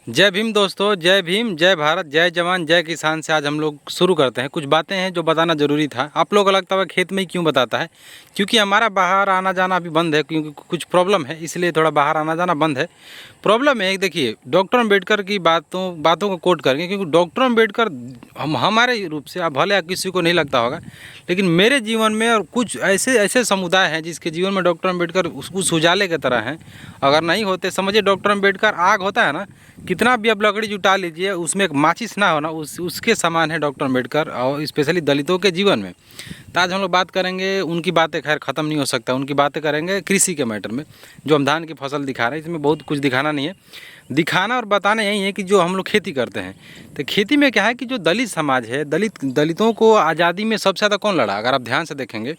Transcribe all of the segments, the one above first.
जय भीम दोस्तों, जय भीम, जय भारत, जय जवान, जय किसान से आज हम लोग शुरू करते हैं। कुछ बातें हैं जो बताना ज़रूरी था। आप लोगों को लगता है खेत में ही क्यों बताता है, क्योंकि हमारा बाहर आना जाना अभी बंद है, क्योंकि कुछ प्रॉब्लम है, इसलिए थोड़ा बाहर आना जाना बंद है। प्रॉब्लम है, देखिए डॉक्टर अम्बेडकर की बातों को कोट करेंगे, क्योंकि डॉक्टर अम्बेडकर हमारे रूप से, अब भले किसी को नहीं लगता होगा, लेकिन मेरे जीवन में और कुछ ऐसे ऐसे समुदाय हैं जिसके जीवन में डॉक्टर अम्बेडकर उस उजाले की तरह हैं। अगर नहीं होते, समझिए डॉक्टर अम्बेडकर आग होता है ना, कितना भी आप लकड़ी जुटा लीजिए, उसमें एक माचिस ना होना, उसके समान है डॉक्टर अम्बेडकर, और स्पेशली दलितों के जीवन में। तो आज हम लोग बात करेंगे, उनकी बातें खैर ख़त्म नहीं हो सकता, उनकी बातें करेंगे कृषि के मैटर में। जो हम धान की फसल दिखा रहे हैं, इसमें बहुत कुछ दिखाना नहीं है, दिखाना और बताना यही है कि जो हम लोग खेती करते हैं, तो खेती में क्या है कि जो दलित समाज है, दलितों को आज़ादी में सबसे ज़्यादा कौन लड़ा? अगर आप ध्यान से देखेंगे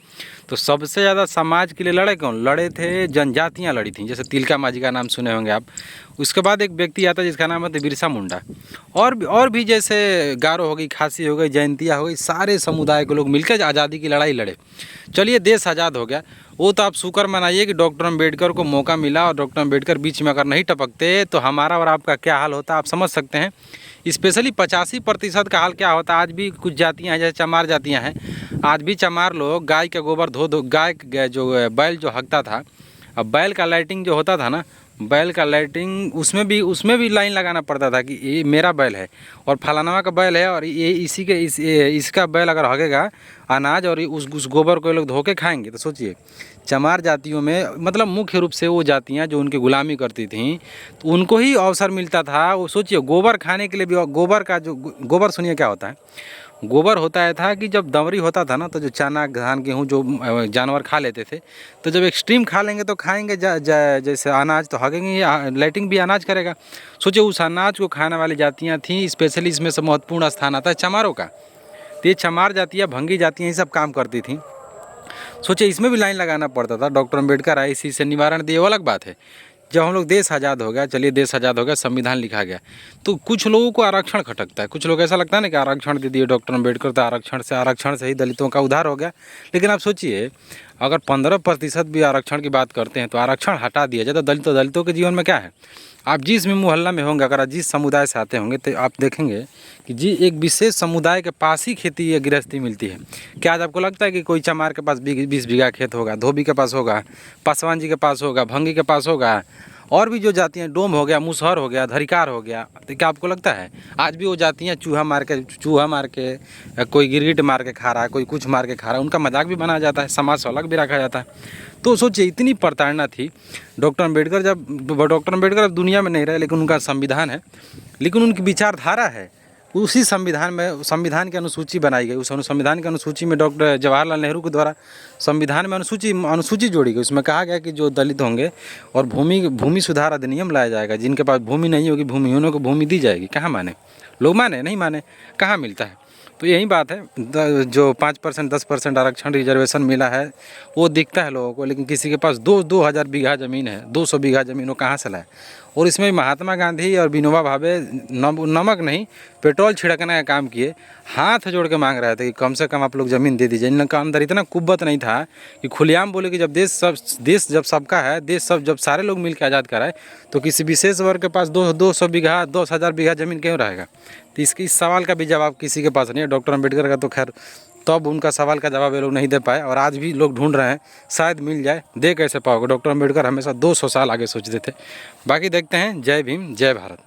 तो सबसे ज़्यादा समाज के लिए लड़े कौन? लड़े थे जनजातियाँ लड़ी थी, जैसे तिलका मांझी का नाम सुने होंगे आप। उसके बाद एक व्यक्ति आता है जिसका नाम है बिरसा मुंडा, और भी जैसे गारो हो गई, खासी हो गई, जयंतिया हो गई, सारे समुदाय के लोग मिलकर आज़ादी की लड़ाई लड़े। चलिए देश आज़ाद हो गया। वो तो आप शुक्र मनाइए कि डॉक्टर अम्बेडकर को मौका मिला, और डॉक्टर अम्बेडकर बीच में अगर नहीं टपकते तो हमारा और आपका क्या हाल होता, आप समझ सकते हैं। स्पेशली 85% का हाल क्या होता। आज भी कुछ जातियाँ हैं, जैसे चमार जातियाँ हैं, आज भी चमार लोग गाय का गोबर धो गाय जो बैल जो हकता था, अब बैल का लाइटिंग जो होता था ना, बैल का लाइटिंग उसमें भी लाइन लगाना पड़ता था कि ये मेरा बैल है और फलाना का बैल है, और ये इसका बैल अगर हगेगा अनाज और उस गोबर को ये लोग धो के खाएंगे। तो सोचिए, चमार जातियों में मतलब मुख्य रूप से वो जातियाँ जो उनकी गुलामी करती थीं, तो उनको ही अवसर मिलता था। वो सोचिए गोबर खाने के लिए भी, गोबर का जो गोबर सुनिए क्या होता है। गोबर होता है था कि जब दमरी होता था ना, तो जो चना धान गेहूँ जो जानवर खा लेते थे, तो जब एक्सट्रीम खा लेंगे तो खाएंगे जैसे अनाज, तो हगेंगे, लाइटिंग भी अनाज करेगा। सोचिए उस अनाज को खाने वाली जातियाँ थीं। स्पेशली इसमें से महत्वपूर्ण स्थान आता है चमारों का। तो ये चमार जातियाँ, भंगी जातियाँ, ये सब काम करती थीं। सोचिए इसमें भी लाइन लगाना पड़ता था। डॉक्टर अम्बेडकर आए, इसी से निवारण दिए, वो अलग बात है। जब हम लोग देश आज़ाद हो गया, चलिए देश आज़ाद हो गया, संविधान लिखा गया, तो कुछ लोगों को आरक्षण खटकता है। कुछ लोग ऐसा लगता है ना कि आरक्षण दे दिए डॉक्टर अम्बेडकर, तो आरक्षण से ही दलितों का उद्धार हो गया। लेकिन आप सोचिए, अगर 15% भी आरक्षण की बात करते हैं तो आरक्षण हटा दिया जाए तो दलितों के जीवन में क्या है? आप जिस भी मोहल्ला में होंगे, अगर आप जिस समुदाय से आते होंगे, तो आप देखेंगे कि जी एक विशेष समुदाय के पास ही खेती या गृहस्थी मिलती है। क्या आज आपको लगता है कि कोई चमार के पास 20 बीघा खेत होगा, धोबी के पास होगा, पासवान जी के पास होगा, भंगी के पास होगा, और भी जो जातियाँ, डोम हो गया, मुसहर हो गया, धरिकार हो गया, तो क्या आपको लगता है आज भी वो जातियाँ चूहा मार के कोई गिरगिट मार के खा रहा है, कोई कुछ मार के खा रहा है, उनका मजाक भी बनाया जाता है, समाज से अलग भी रखा जाता है? तो सोचिए इतनी प्रताड़ना थी। डॉक्टर अम्बेडकर अब दुनिया में नहीं रहे, लेकिन उनका संविधान है, लेकिन उनकी विचारधारा है। उसी संविधान की अनुसूची बनाई गई। उस संविधान की अनुसूची में डॉक्टर जवाहरलाल नेहरू के द्वारा संविधान में अनुसूची जोड़ी गई। उसमें कहा गया कि जो दलित होंगे और भूमि सुधार अधिनियम लाया जाएगा, जिनके पास भूमि नहीं होगी, भूमिहीनों को भूमि दी जाएगी। कहाँ माने लोग? माने नहीं माने, कहाँ मिलता है? तो यही बात है, जो 5% 10% आरक्षण रिजर्वेशन मिला है वो दिखता है लोगों को, लेकिन किसी के पास 2,000 बीघा ज़मीन है, 200 बीघा ज़मीन, वो कहाँ से लाए? और इसमें महात्मा गांधी और विनोबा भावे नमक नहीं पेट्रोल छिड़कने का काम किए, हाथ जोड़ के मांग रहे थे कि कम से कम आप लोग ज़मीन दे दीजिए। इनका अंदर इतना कुव्वत नहीं था कि खुलेआम बोले कि जब देश जब सबका है, जब सारे लोग मिलकर आज़ाद कराए, तो किसी विशेष वर्ग के पास 200 बीघा 10,000 बीघा ज़मीन क्यों रहेगा? तो इस सवाल का भी जवाब किसी के पास नहीं है। डॉक्टर अम्बेडकर का तो खैर तब उनका सवाल का जवाब ये लोग नहीं दे पाए, और आज भी लोग ढूंढ रहे हैं, शायद मिल जाए। दे कैसे पाओगे? डॉक्टर अम्बेडकर हमेशा 200 साल आगे सोचते थे। बाकी देखते हैं। जय भीम, जय भारत।